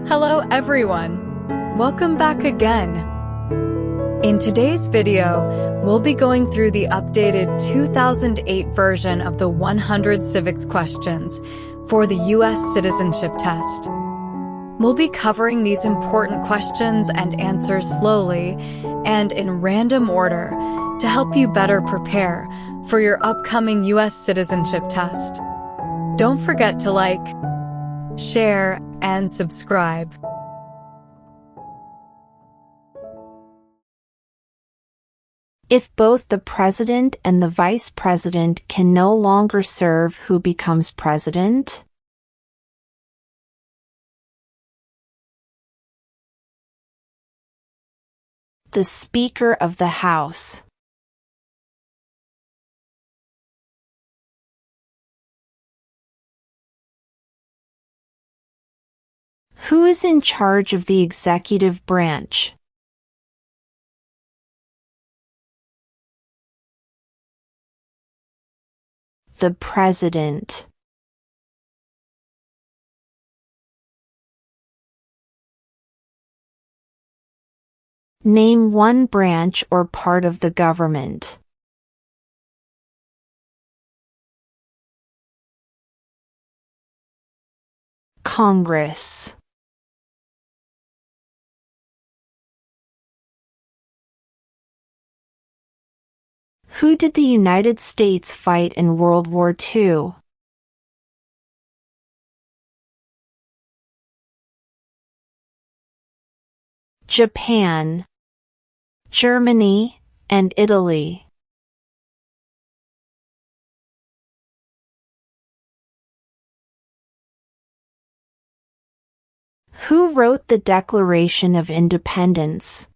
Hello everyone! Welcome back again! In today's video, we'll be going through the updated 2008 version of the 100 civics questions for the U.S. Citizenship Test. We'll be covering these important questions and answers slowly and in random order to help you better prepare for your upcoming U.S. Citizenship Test. Don't forget to like, share, and subscribe. If both the president and the vice president can no longer serve, who becomes president? The Speaker of the House. Who is in charge of the executive branch? The President. Name one branch or part of the government. Congress. Who did the United States fight in World War II? Japan, Germany, and Italy. Who wrote the Declaration of Independence?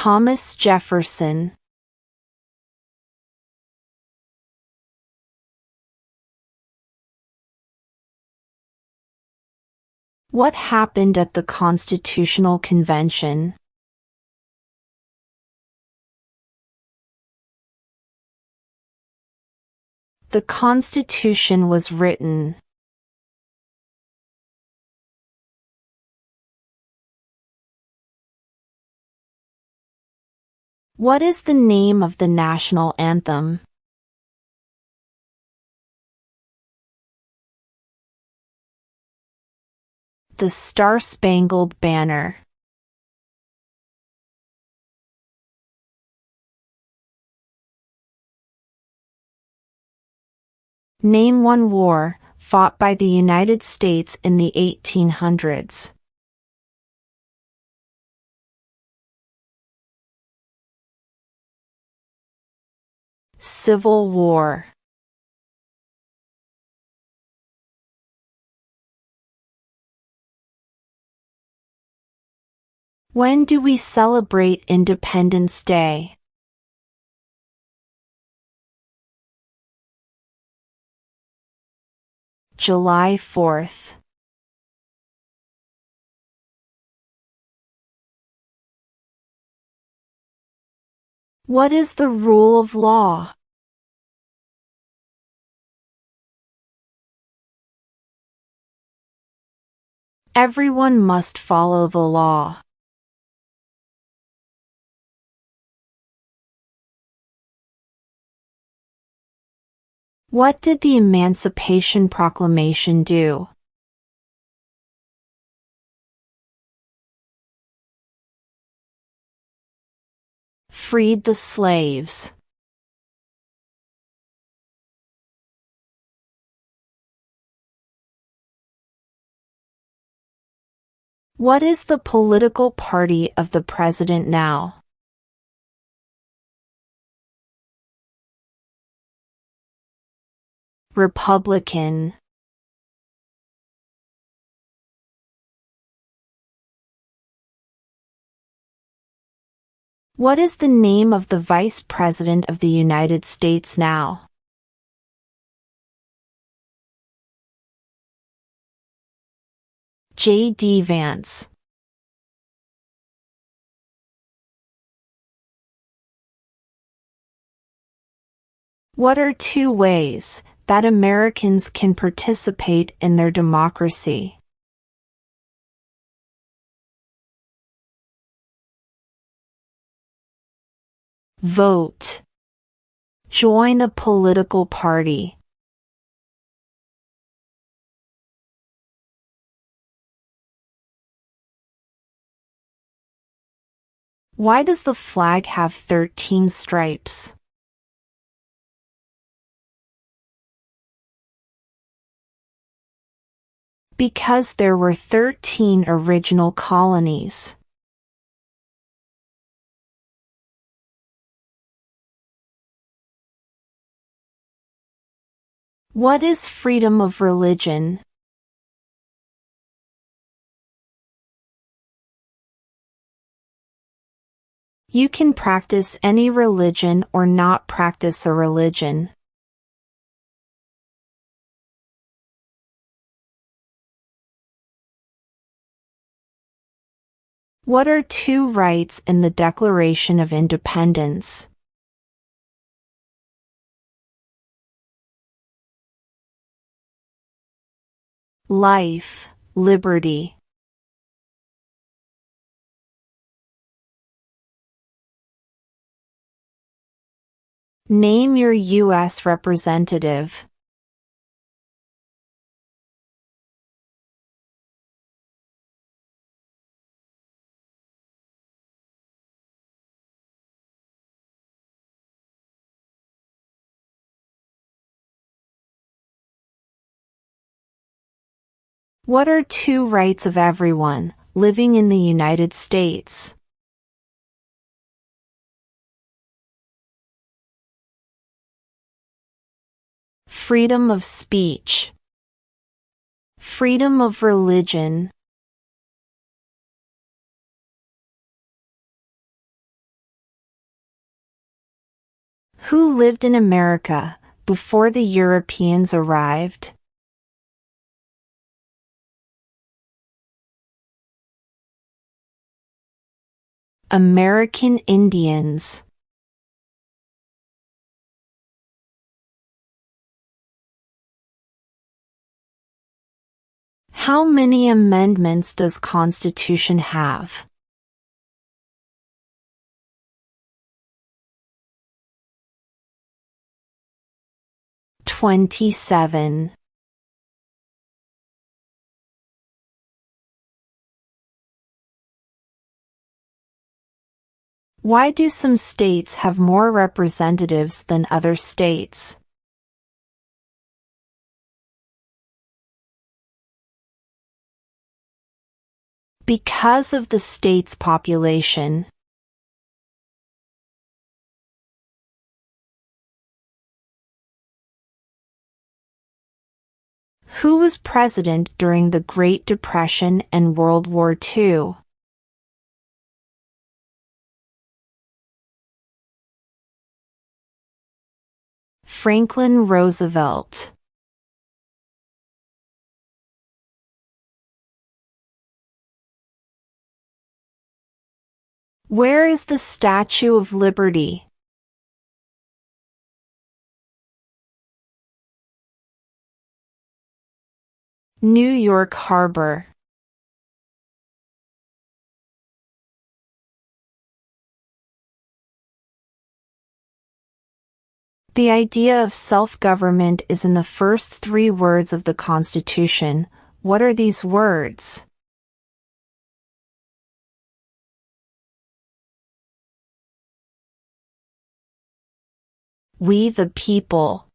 Thomas Jefferson. What happened at the Constitutional Convention? The Constitution was written. What is the name of the national anthem? The Star-Spangled Banner. Name one war fought by the United States in the 1800s. Civil War. When do we celebrate Independence Day? July 4th. What is the rule of law? Everyone must follow the law. What did the Emancipation Proclamation do? Freed the slaves. What is the political party of the president now? Republican. What is the name of the Vice President of the United States now? J.D. Vance. What are 2 ways that Americans can participate in their democracy? Vote. Join a political party. Why does the flag have 13 stripes? Because there were 13 original colonies. What is freedom of religion? You can practice any religion or not practice a religion. What are 2 rights in the Declaration of Independence? Life, liberty. Name your U.S. representative. What are 2 rights of everyone living in the United States? Freedom of speech. Freedom of religion. Who lived in America before the Europeans arrived? American Indians. How many amendments does Constitution have? 27. Why do some states have more representatives than other states? Because of the state's population. Who was president during the Great Depression and World War II? Franklin Roosevelt. Where is the Statue of Liberty? New York Harbor. The idea of self-government is in the first 3 words of the Constitution. What are these words? We the people.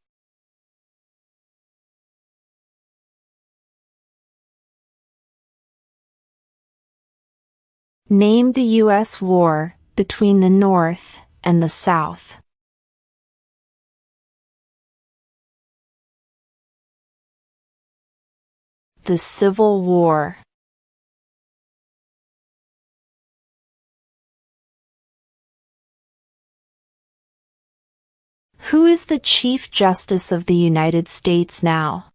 Name the U.S. war between the North and the South. The Civil War. Who is the Chief Justice of the United States now?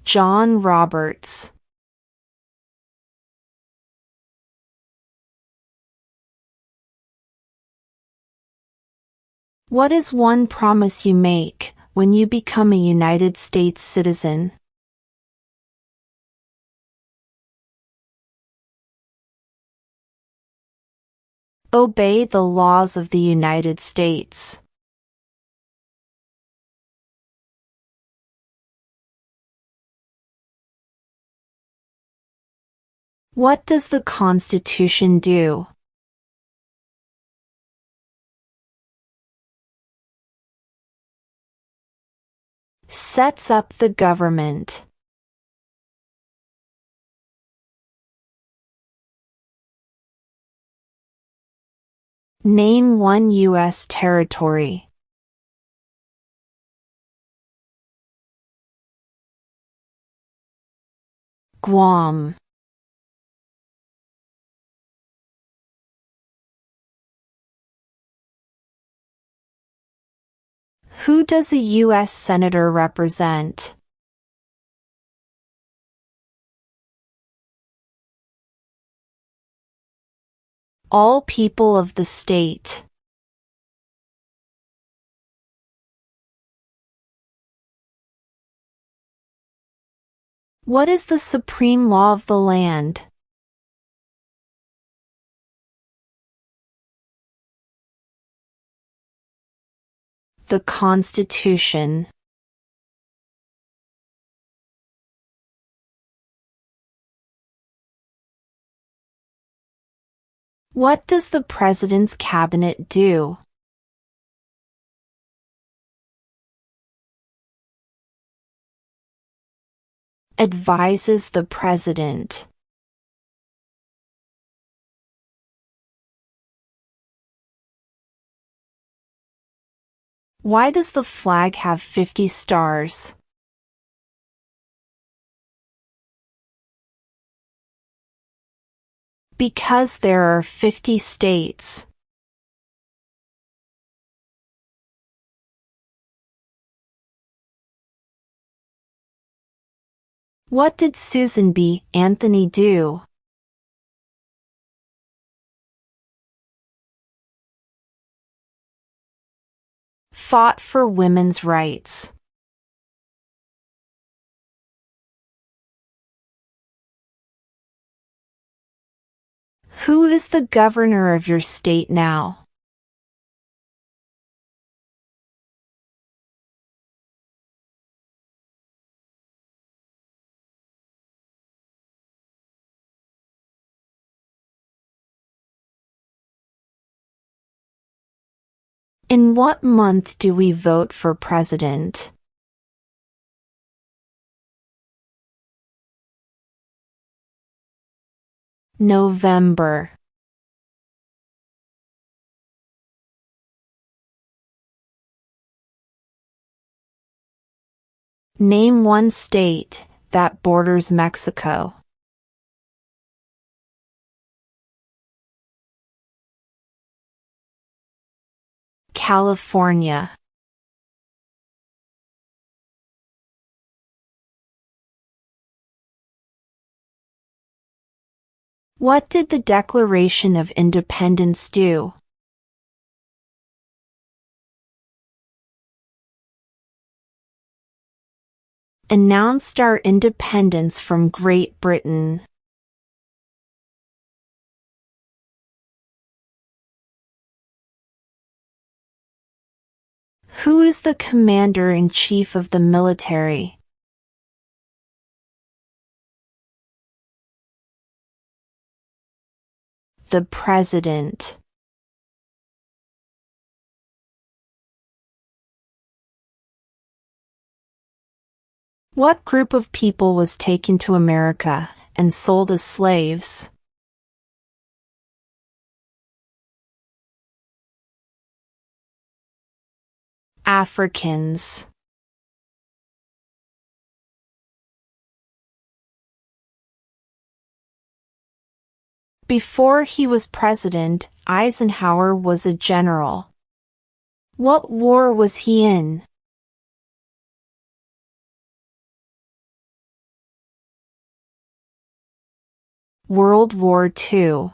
John Roberts. What is one promise you make when you become a United States citizen? Obey the laws of the United States. What does the Constitution do? Sets up the government. Name one U.S. territory. Guam. Who does a U.S. Senator represent? All people of the state. What is the supreme law of the land? The Constitution. What does the President's Cabinet do? Advises the President. Why does the flag have 50 stars? Because there are 50 states. What did Susan B. Anthony do? Fought for women's rights. Who is the governor of your state now? In what month do we vote for president? November. Name one state that borders Mexico. California. What did the Declaration of Independence do? Announced our independence from Great Britain. Who is the Commander-in-Chief of the military? The President. What group of people was taken to America and sold as slaves? Africans. Before he was president, Eisenhower was a general. What war was he in? World War II.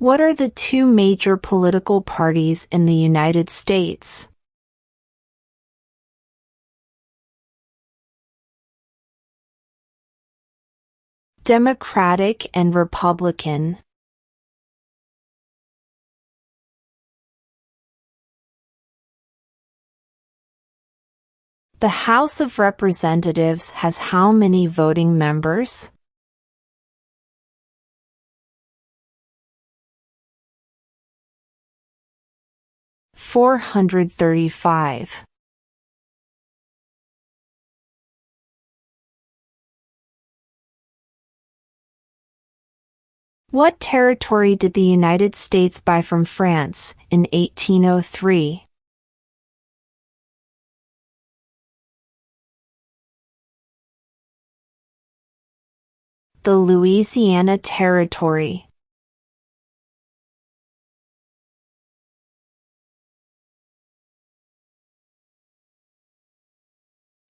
What are the two major political parties in the United States? Democratic and Republican. The House of Representatives has how many voting members? (435). What territory did the United States buy from France in 1803? The Louisiana Territory.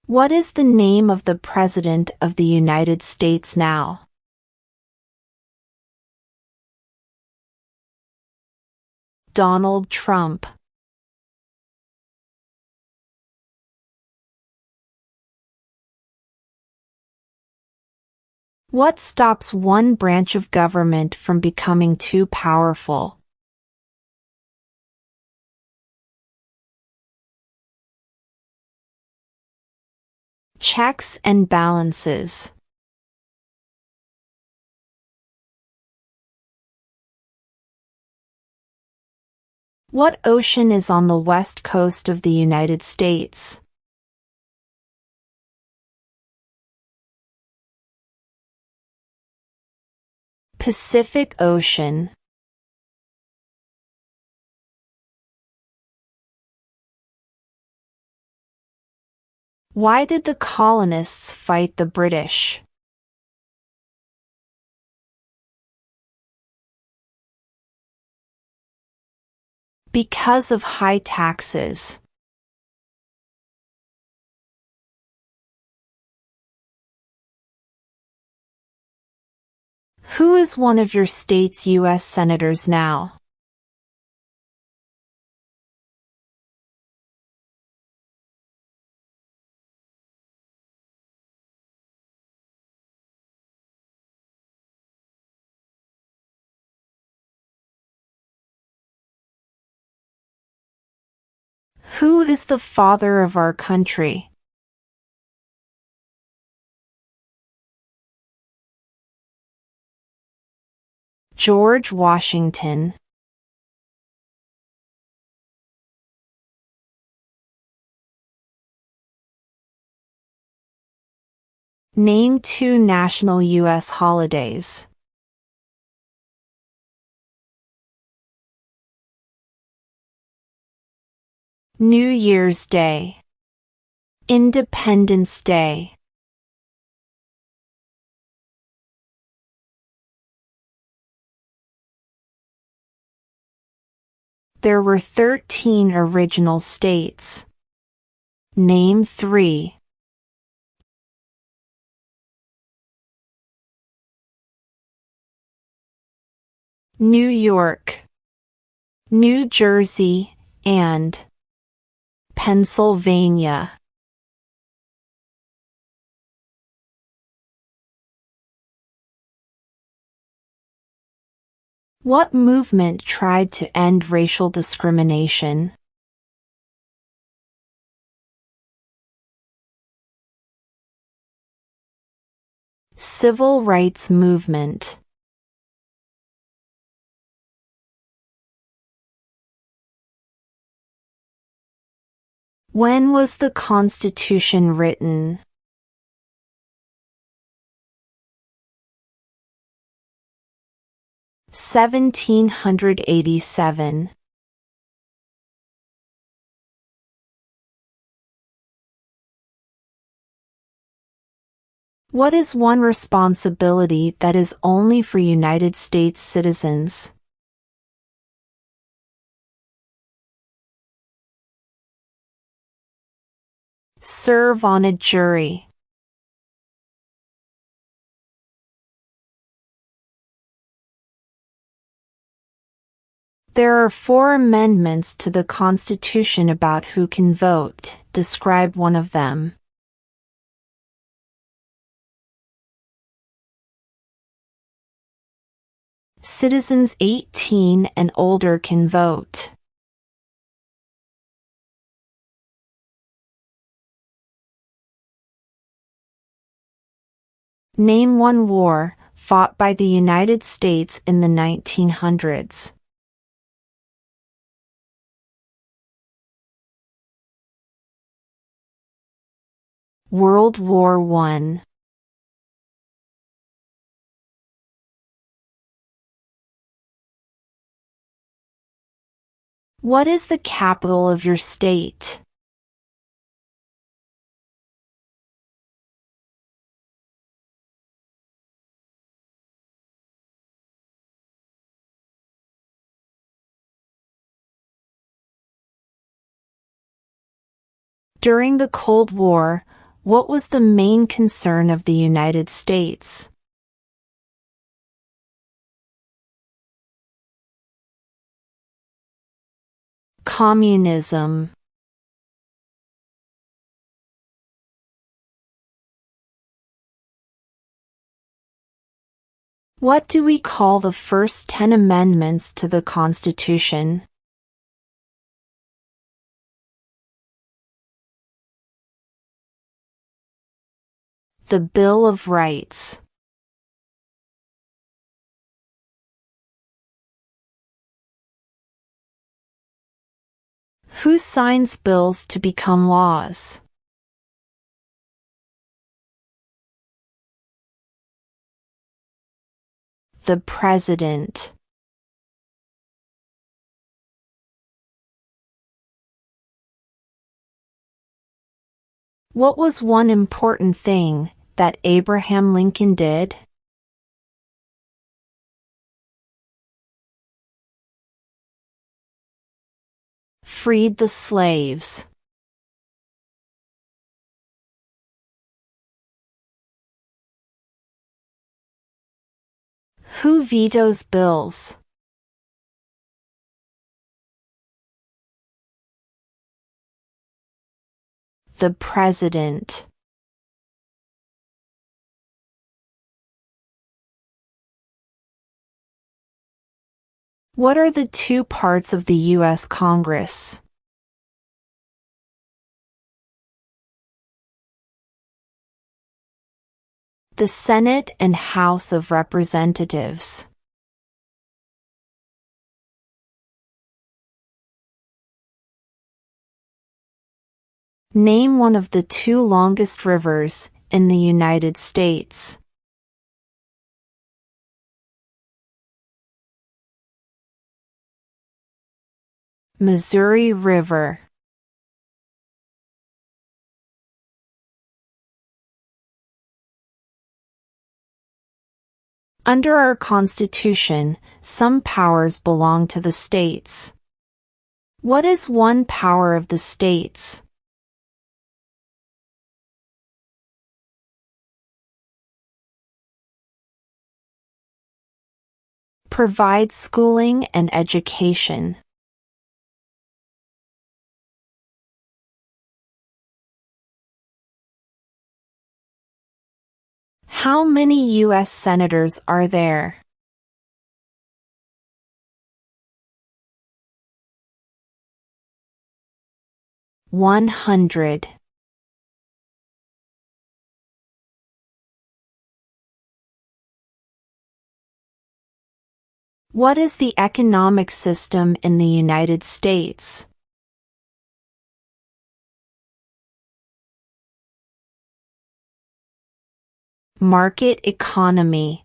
What is the name of the President of the United States now? Donald Trump. What stops one branch of government from becoming too powerful? Checks and balances. What ocean is on the west coast of the United States? Pacific Ocean. Why did the colonists fight the British? Because of high taxes. Who is one of your state's U.S. senators now? Who is the father of our country? George Washington. Name two national U.S. holidays. New Year's Day. Independence Day. There were 13 original states. Name 3. New York, New Jersey, and Pennsylvania. What movement tried to end racial discrimination? Civil rights movement. When was the Constitution written? (1787). What is one responsibility that is only for United States citizens? Serve on a jury. There are 4 amendments to the Constitution about who can vote. Describe one of them. Citizens 18 and older can vote. Name one war fought by the United States in the 1900s. World War I. What is the capital of your state? During the Cold War, what was the main concern of the United States? Communism. What do we call the first 10 amendments to the Constitution? The Bill of Rights. Who signs bills to become laws? The President. What was one important thing that Abraham Lincoln did? Freed the slaves. Who vetoes bills? The President. What are the 2 parts of the U.S. Congress? The Senate and House of Representatives. Name one of the 2 longest rivers in the United States. Missouri River. Under our Constitution, some powers belong to the states. What is one power of the states? Provide schooling and education. How many U.S. senators are there? $100. What is the economic system in the United States? Market economy.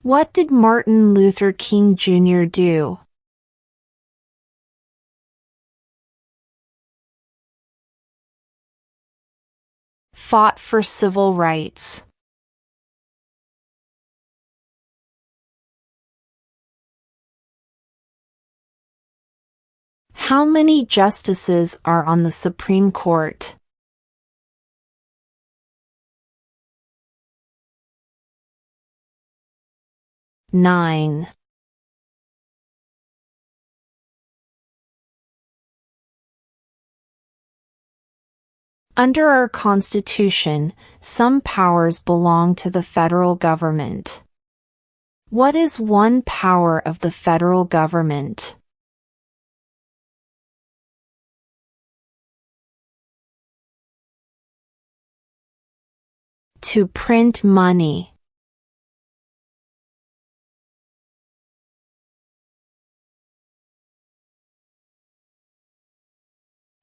What did Martin Luther King Jr. do? Fought for civil rights. How many justices are on the Supreme Court? 9. Under our Constitution, some powers belong to the federal government. What is one power of the federal government? To print money.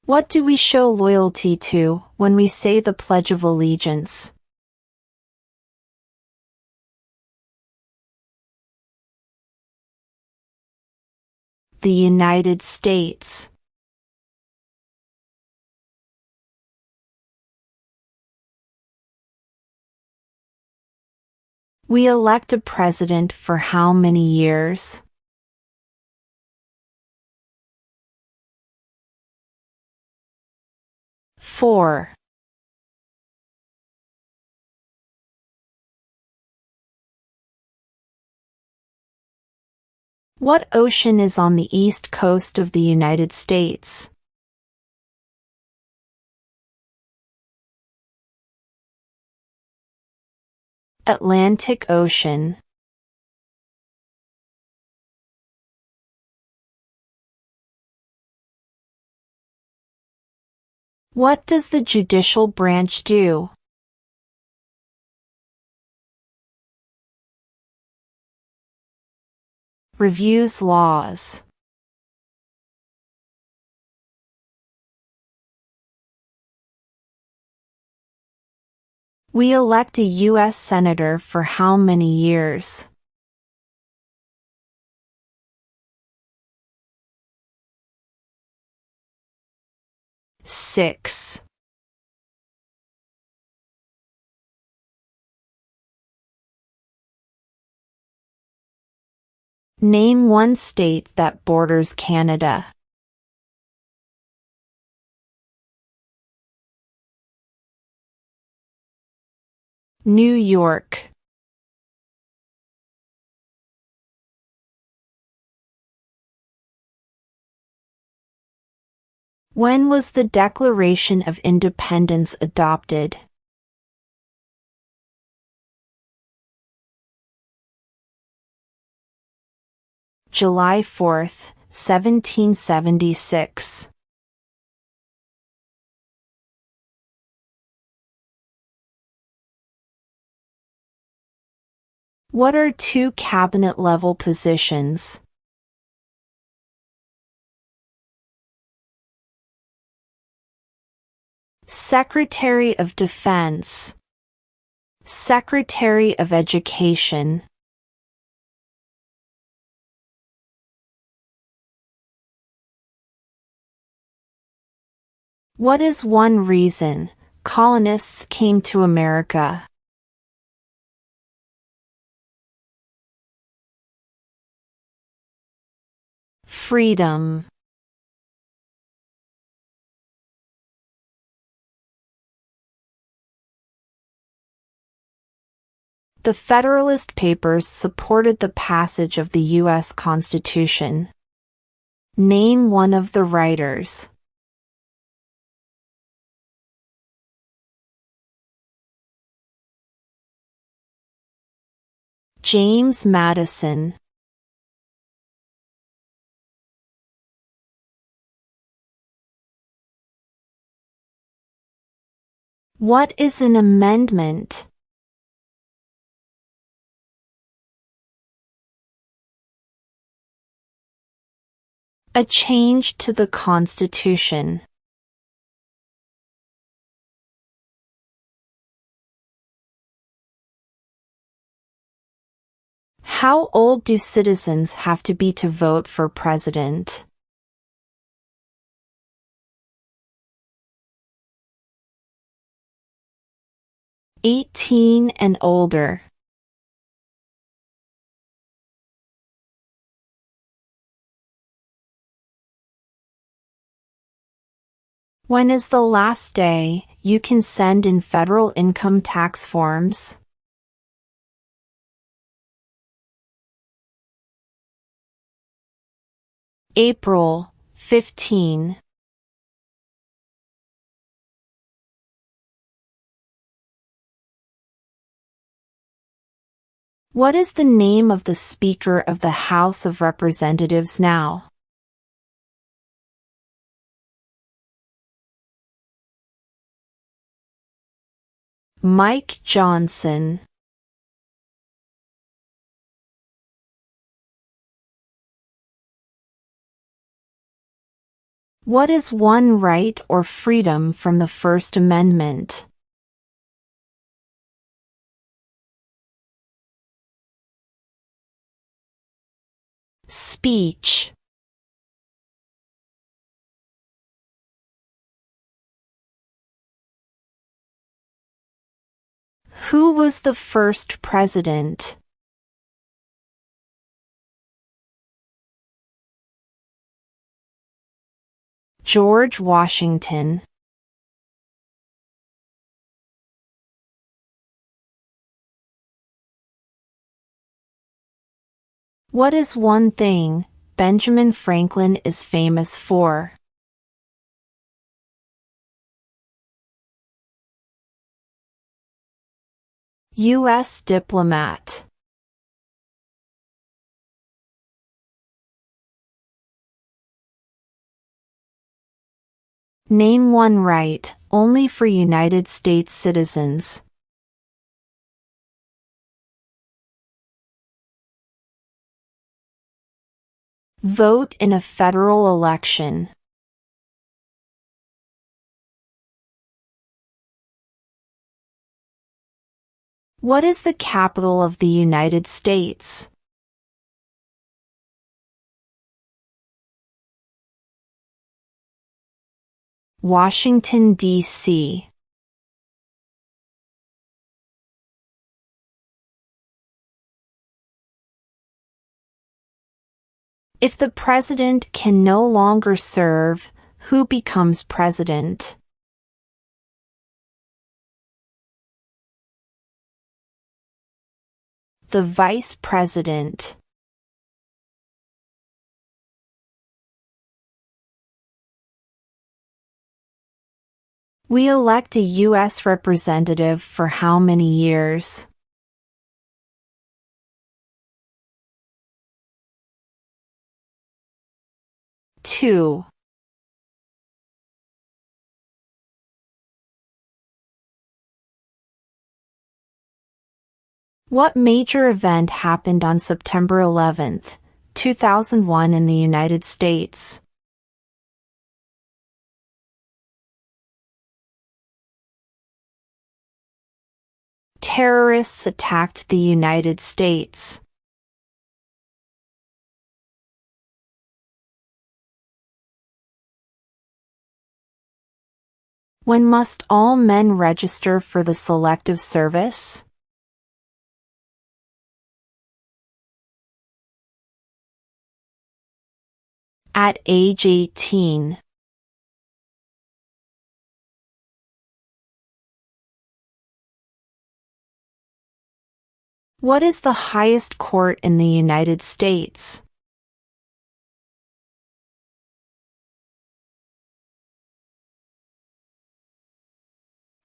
What do we show loyalty to when we say the Pledge of Allegiance? The United States. We elect a president for how many years? Four. What ocean is on the east coast of the United States? Atlantic Ocean. What does the judicial branch do? Reviews laws. We elect a U.S. Senator for how many years? Six. Name one state that borders Canada. New York. When was the Declaration of Independence adopted? July 4, 1776. What are two cabinet-level positions? Secretary of Defense. Secretary of Education. What is one reason colonists came to America? Freedom. The Federalist Papers supported the passage of the U.S. Constitution. Name one of the writers. James Madison. What is an amendment? A change to the Constitution. How old do citizens have to be to vote for president? 18 and older. When is the last day you can send in federal income tax forms? April 15. What is the name of the Speaker of the House of Representatives now? Mike Johnson. What is one right or freedom from the First Amendment? Speech. Who was the first president? George Washington. What is one thing Benjamin Franklin is famous for? U.S. diplomat. Name one right only for United States citizens. Vote in a federal election. What is the capital of the United States? Washington, D.C. If the president can no longer serve, who becomes president? The vice president. We elect a U.S. representative for how many years? Two. What major event happened on September 11, 2001 in the United States? Terrorists attacked the United States. When must all men register for the Selective Service? At age 18. What is the highest court in the United States?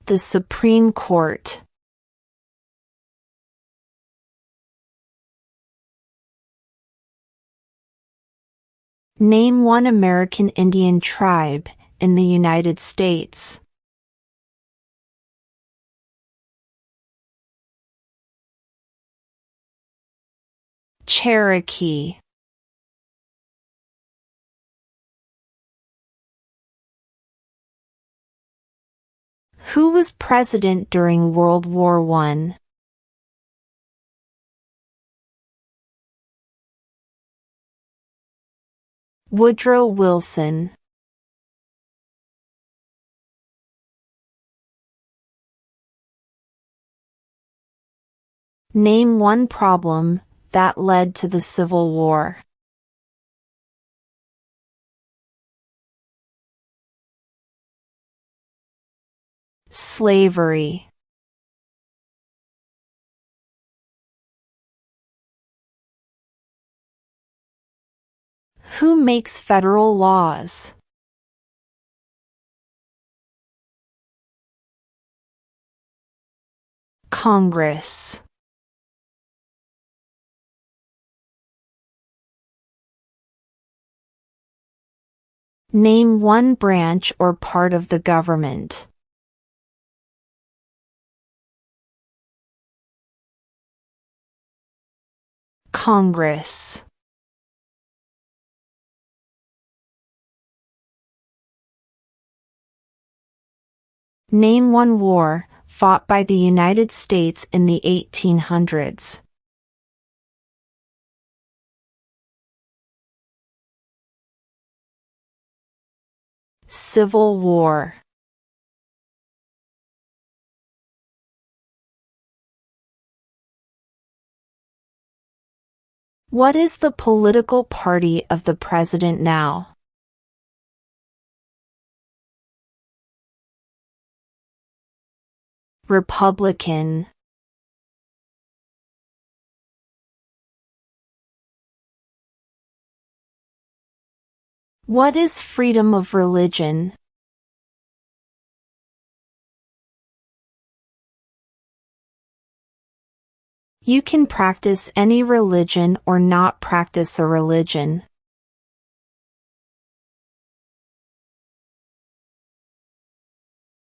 The Supreme Court. Name one American Indian tribe in the United States. Cherokee. Who was president during World War I? Woodrow Wilson. Name one problem that led to the Civil War. Slavery. Who makes federal laws? Congress. Name one branch or part of the government. Congress. Name one war fought by the United States in the 1800s. Civil War. What is the political party of the president now? Republican. What is freedom of religion? You can practice any religion or not practice a religion.